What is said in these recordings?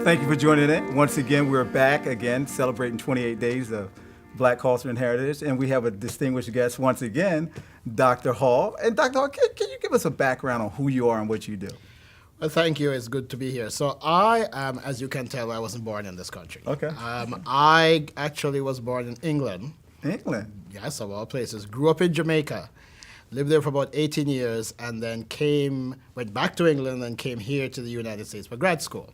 Thank you for joining in. Once again, we're back again celebrating 28 days of Black culture and heritage, and we have a distinguished guest once again, Dr. Hall. And Dr. Hall, can you give us a background on who you are and what you do? Well, thank you. It's good to be here. So I am, as you can tell, I wasn't born in this country. Okay. I actually was born in England. England. Yes, of all places. Grew up in Jamaica. Lived there for about 18 years, and then went back to England and came here to the United States for grad school.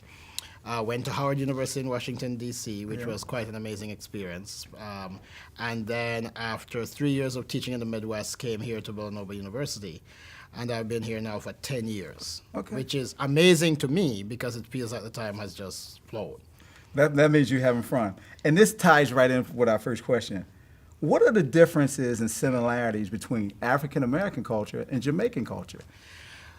Went to Howard University in Washington, D.C., which was quite an amazing experience. And then after 3 years of teaching in the Midwest, came here to Villanova University. And I've been here now for 10 years, which is amazing to me because it feels like the time has just flown. That means you're having fun. And this ties right in with our first question. What are the differences and similarities between African American culture and Jamaican culture?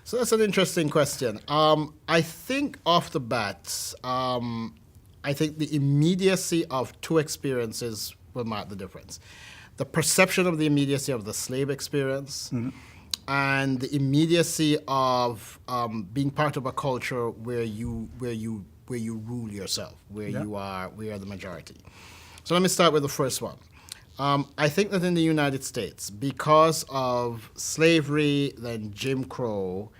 So that's an interesting question. I think off the bat, I think the immediacy of two experiences will mark the difference. The perception of the immediacy of the slave experience and the immediacy of being part of a culture where you rule yourself, where you are the majority. So let me start with the first one. I think that in the United States, because of slavery, then Jim Crow,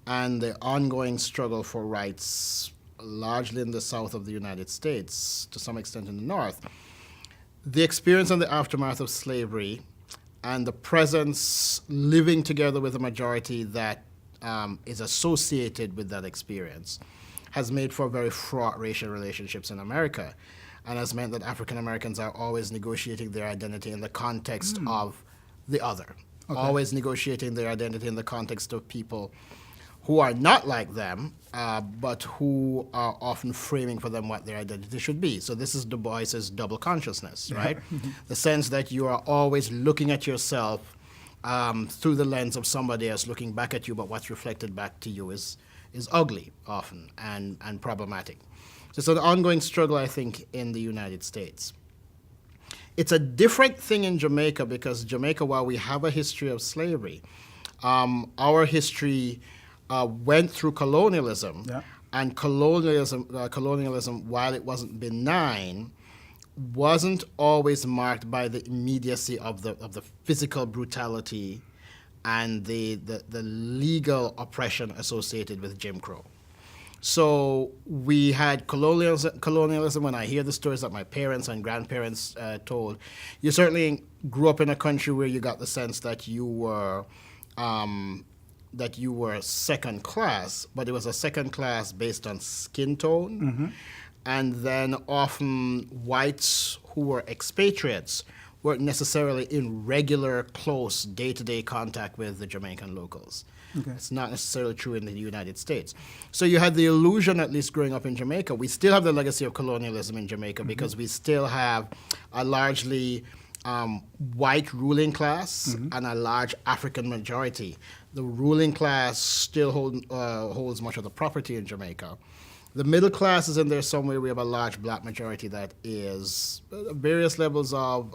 and the ongoing struggle for rights, largely in the south of the United States, to some extent in the north, the experience and the aftermath of slavery and the presence living together with a majority that is associated with that experience has made for very fraught racial relationships in America, and has meant that African Americans are always negotiating their identity in the context of the other, always negotiating their identity in the context of people who are not like them, but who are often framing for them what their identity should be. So this is Du Bois's double consciousness, right? The sense that you are always looking at yourself through the lens of somebody else looking back at you, but what's reflected back to you is ugly often and problematic. So it's an ongoing struggle, I think, in the United States. It's a different thing in Jamaica because Jamaica, while we have a history of slavery, our history went through colonialism, and colonialism, while it wasn't benign, wasn't always marked by the immediacy of the physical brutality and the legal oppression associated with Jim Crow. So we had colonialism. When I hear the stories that my parents and grandparents told, you certainly grew up in a country where you got the sense that you were second class, but it was a second class based on skin tone, and then often whites who were expatriates weren't necessarily in regular, close, day-to-day contact with the Jamaican locals. It's not necessarily true in the United States. So you had the illusion, at least growing up in Jamaica, we still have the legacy of colonialism in Jamaica because we still have a largely white ruling class and a large African majority. The ruling class still holds much of the property in Jamaica. The middle class is in there somewhere. We have a large black majority that is various levels of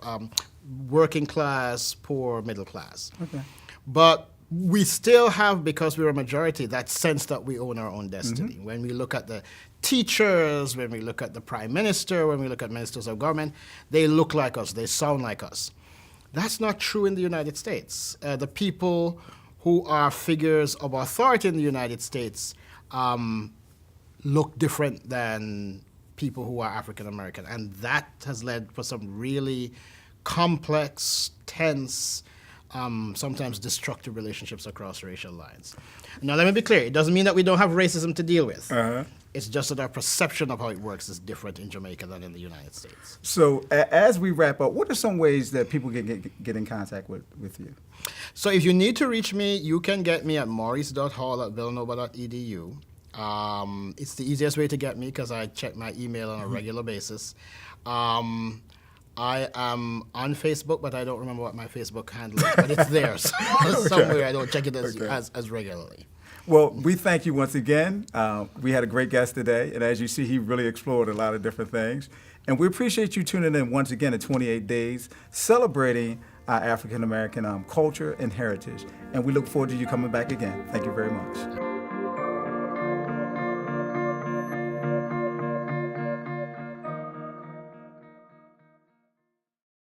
working class, poor, middle class. But we still have, because we're a majority, that sense that we own our own destiny. When we look at the teachers, when we look at the prime minister, when we look at ministers of government, they look like us, they sound like us. That's not true in the United States. The people who are figures of authority in the United States look different than people who are African American. And that has led for some really complex, tense, sometimes destructive relationships across racial lines. Now, let me be clear. It doesn't mean that we don't have racism to deal with. It's just that our perception of how it works is different in Jamaica than in the United States. So as we wrap up, what are some ways that people can get in contact with you? So if you need to reach me, you can get me at maurice.hall@villanova.edu. It's the easiest way to get me because I check my email on a regular basis. I am on Facebook, but I don't remember what my Facebook handle is, but it's there somewhere. I don't check it as regularly. Well, we thank you once again. We had a great guest today, and as you see, he really explored a lot of different things. And we appreciate you tuning in once again at 28 Days, celebrating our African American culture and heritage. And we look forward to you coming back again. Thank you very much.